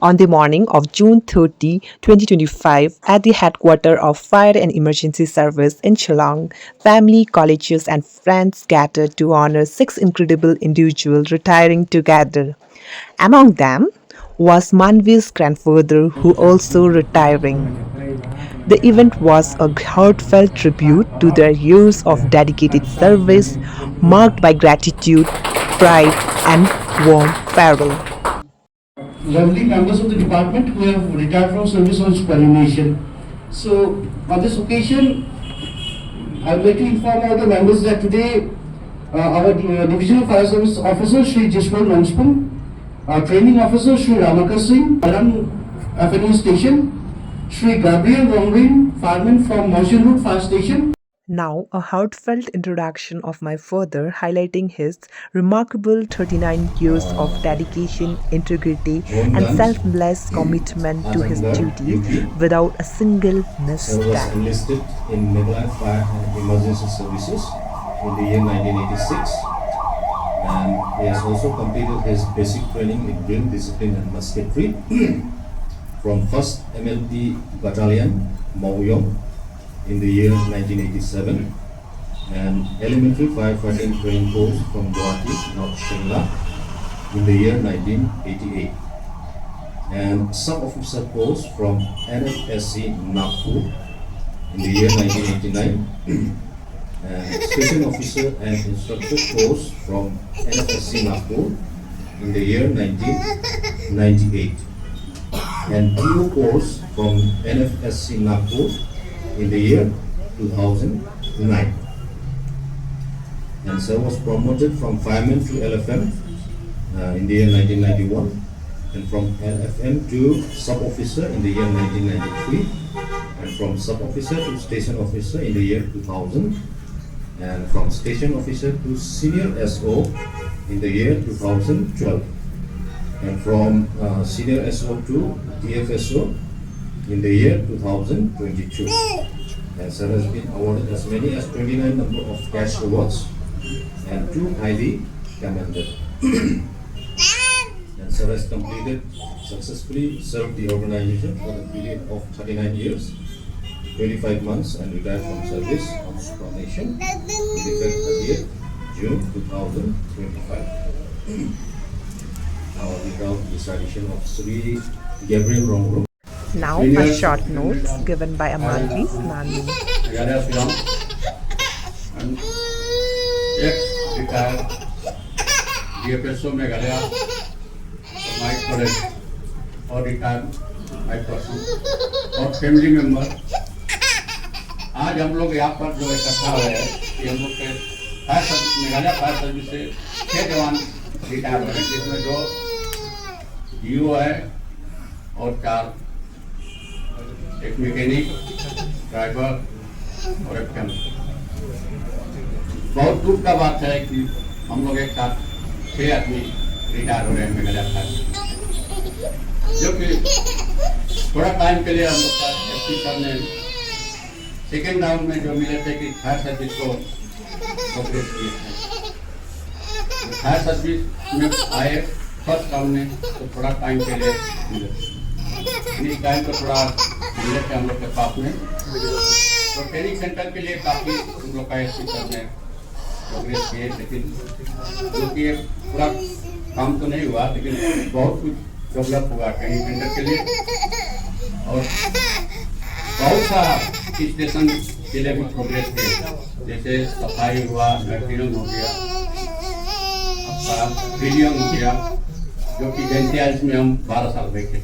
On the morning of June 30, 2025, at the headquarters of Fire and Emergency Service in Shillong, family, colleagues, and friends gathered to honor six incredible individuals retiring together. Among them was Manvi's grandfather, who also retiring. The event was a heartfelt tribute to their years of dedicated service, marked by gratitude, pride, and warm farewell. Lovely members of the department who have retired from service on superannuation. So, on this occasion, I would like to inform all the members that today our Divisional Fire Service Officer Shri Jishwal Manchpun, our Training Officer Shri Ramakar Singh, Aran Avenue Station, Shri Gabriel Rongrin, fireman from Motion Road Fire Station. Now, a heartfelt introduction of my father, highlighting his remarkable 39 years of dedication, integrity, and selfless commitment to his duties without a single Sir was misstep. enlisted in Midland Fire and Emergency Services in the year 1986, and he has also completed his basic training in drill discipline and musketry from 1st MLP Battalion, Mauyong, in the year 1987, and elementary firefighting training course from Guwahati, North Shimla, in the year 1988, and sub-officer course from NFSC Nagpur in the year 1989, and station officer and instructor course from NFSC Nagpur in the year 1998, and PO course from NFSC Nagpur in the year 2009. And sir was promoted from fireman to LFM in the year 1991, and from LFM to sub-officer in the year 1993, and from sub-officer to station officer in the year 2000, and from station officer to senior SO in the year 2012, and from senior SO to DFSO in the year 2022. And sir has been awarded as many as 29 number of cash awards and 2 highly commended. And sir has completed successfully served the organization for the period of 39 years, 25 months, and retired from service on superannuation with effect 30th June 2025. Now we proud recitation of Sri Gabriel Rongro. Now, a short note given by Amalvi's Nani. Meghalaya Shillong, and ex-retired DFSO Meghalaya, my colleague, or retired my person, और family member, आज हम लोग यहाँ पर जो इकट्ठा हुए हैं कि हम लोग के मेघालय फायर सर्विस से 6 जवान रिटायर हुए हैं, जिसमें 2 जीओ है और 4 एक मैकेनिक, ड्राइवर और एक कैमरा। बहुत दुख का बात है कि हम लोग एक साथ 6 आदमी रिटायर हो रहे हैं मेघालय फायर, जो कि थोड़ा टाइम के लिए हम लोग का एसपी सर ने सेकेंड राउंड में जो मिले थे कि फायर सर्विस को प्रोग्रेस किए थे। फायर सर्विस में आए फर्स्ट राउंड में तो थोड़ा टाइम के लिए मिले, इस टाइम को थोड़ा मिले थे हम लोग के पास में, तो ट्रेनिंग सेंटर के लिए काफ़ी हम लोग का एसपी सर ने प्रोग्रेस किए, लेकिन जो कि पूरा काम तो नहीं हुआ, लेकिन बहुत कुछ डेवलप हुआ ट्रेनिंग सेंटर के लिए, और बहुत सा स्टेशन के लिए भी प्रोग्रेस किए, जैसे सफाई हुआ, मैट्रियन हो गया, आपका विलियम हो गया, जो कि जेंटियाज में हम 12 साल बैठे,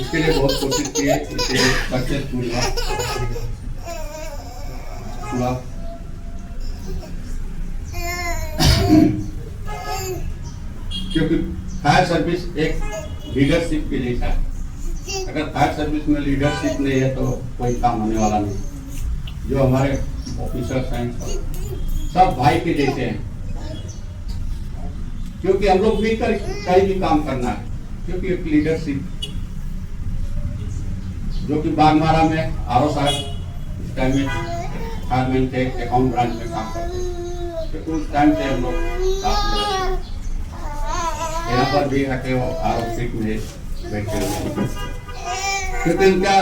उसके लिए बहुत कोशिश किए, इसके लिए सक्सेसफुल हुआ। क्योंकि फायर सर्विस एक लीडरशिप के लिए है, अगर फायर सर्विस में लीडरशिप नहीं है तो कोई काम होने वाला नहीं। जो हमारे ऑफिसर्स हैं सब भाई के जैसे हैं, क्योंकि हम लोग मिलकर कहीं भी काम करना है, क्योंकि एक लीडरशिप, जो कि बागमारा में आरओ साहब इस टाइम में फायरमैन थे, अकाउंट ब्रांच में काम करते, तो उस टाइम से हम लोग साथ में यहाँ पर भी आके वो आर सीट में बैठे हुए हैं, क्योंकि इनका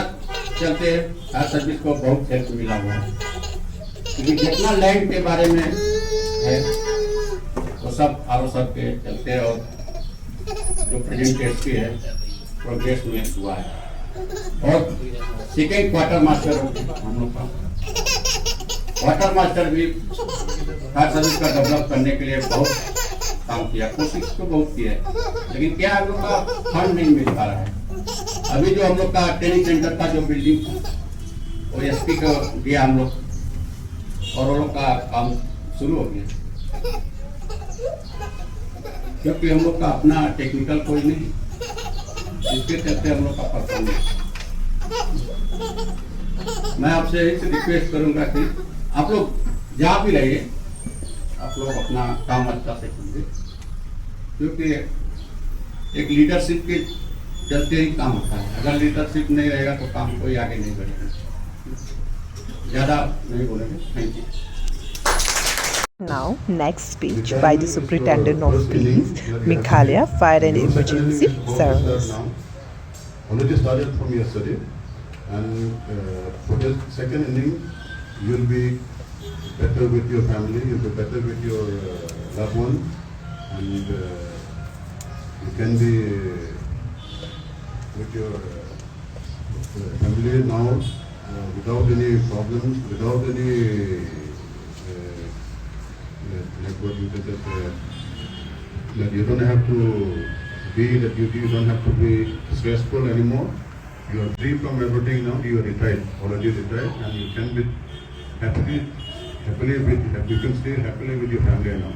चलते फायर सर्विस को बहुत हेल्प मिला हुआ है, क्योंकि जितना लैंड के बारे में है वो सब आर के चलते, और जो प्रेजेंट एसपी है प्रोग्रेस में हुआ है। और सेकेंड क्वार्टर मास्टर हम लोग का क्वार्टर मास्टर भी फायर सर्विस का डेवलप करने के लिए बहुत काम किया, कोशिश तो बहुत की है, लेकिन क्या हम लोग का फंड नहीं मिल पा रहा है। अभी जो हम लोग का ट्रेनिंग सेंटर का जो बिल्डिंग वो एसपी को दिया हम लोग, और वो लोग का काम शुरू हो गया, क्योंकि हम लोग का अपना टेक्निकल कोई नहीं, इसके चलते हम लोग का परफॉर्मेंस। मैं आपसे यही रिक्वेस्ट करूंगा कि आप लोग जहाँ भी रहिए, आप लोग अपना काम अच्छा से कीजिए, क्योंकि एक लीडरशिप के चलते ही काम होता है। अगर लीडरशिप नहीं रहेगा तो काम कोई आगे नहीं बढ़ेगा। ज़्यादा नहीं बोलेंगे, thank you. Now, next speech by the Superintendent of Police, Meghalaya Fire and Emergency Service. Already started from yesterday, and for the second inning, you'll be better with your family, you'll be better with your loved one, and you can be with your family now without any problems, without any like what you said, that you don't have to be that you don't have to be stressful anymore. You are free from everything now. You are retired, already retired, and you can be happily with you can stay happily with your family now.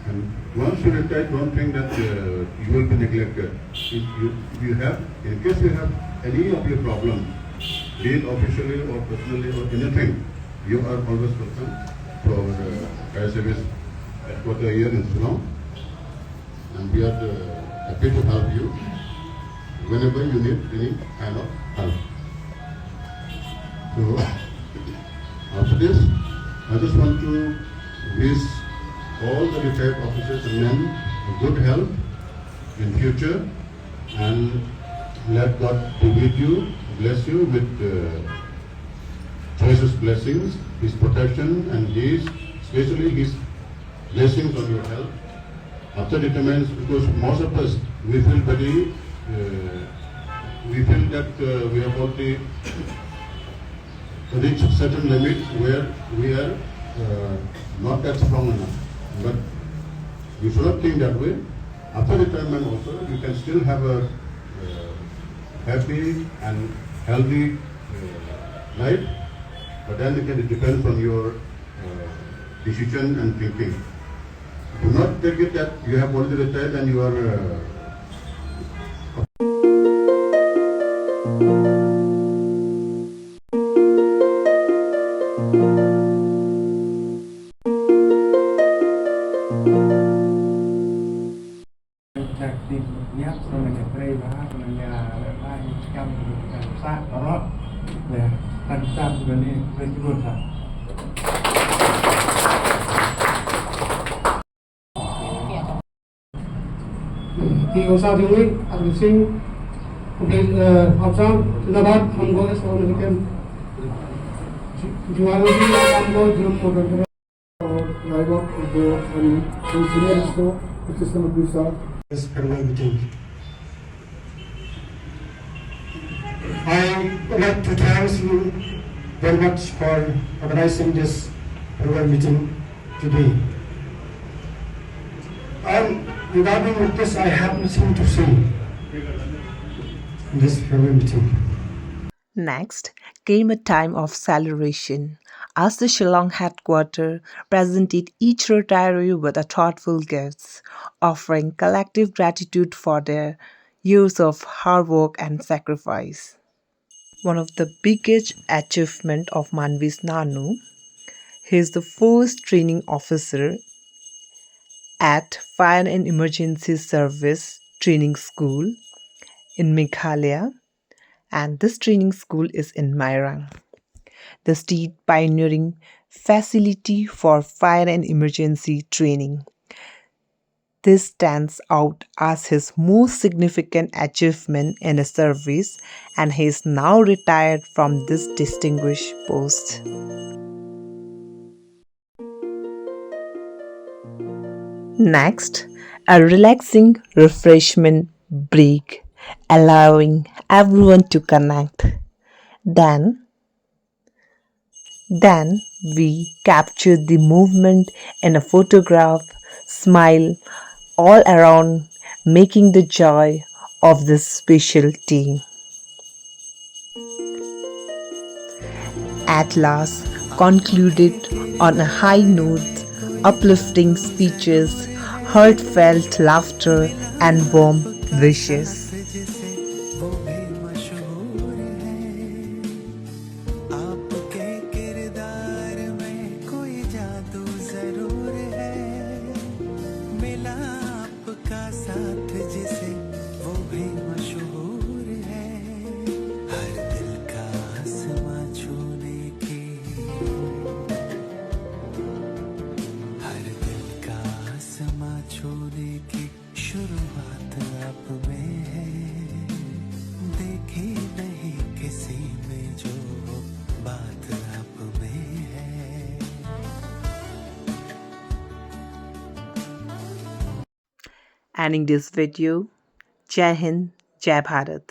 And once you retire, don't think that you will be neglected. If you have, in case you have any of your problems, be it officially or personally or anything, you are always welcome for fire service headquarters here in Shillong, and we are happy to help you whenever you need any kind of help. So after this, I just want to wish all the retired officers and men good health in future, and let God be with you, bless you with choicest blessings, His protection and His, especially His blessings on your health. After retirement, because most of us, we feel very, we feel that we have already reached certain limit where we are not that strong enough. But you should not think that way. After retirement also, you can still have a happy and healthy life. But then again, it depends on your decision and thinking. Do not take it that you have already retired and you are Praktik niat sebenarnya peribahasa sebenarnya lain kami dan saat korot ya tanpa sebenarnya berjuang. Thì ông sao thì ông sinh học sao là bắt हम को ऐसा होने के जुआन भी हम को जुर्म हो गया और लाइव ऑफ को इंजीनियर्स को system of this is farewell meeting. I would like to thank you very much for organizing this farewell meeting today. Regarding this, I have nothing to say in this farewell meeting. Next came a time of celebration as the Shillong headquarters presented each retiree with a thoughtful gifts, offering collective gratitude for their years of hard work and sacrifice. One of the biggest achievements of Manvis Nanu, he is the first training officer at Fire and Emergency Service Training School in Meghalaya, and this training school is in Mairang, the state pioneering facility for fire and emergency training. This stands out as his most significant achievement in his service, and he is now retired from this distinguished post. Next, a relaxing refreshment break, allowing everyone to connect. Then, then we capture the movement in a photograph, smile all around, making the joy of this special team. At last, concluded on a high note, uplifting speeches, heartfelt laughter, and warm wishes. वो भी मशहूर है आपके किरदार में कोई जादू जरूर है मिला आपका साथ जिसे वो भी मशहूर है हर दिल का आसमां छूने की हर दिल का आसमां छूने की शुरुआत आप में है देखी नहीं किसी में जो बात आप में है Ending this video, Jai Hind, Jai Bharat.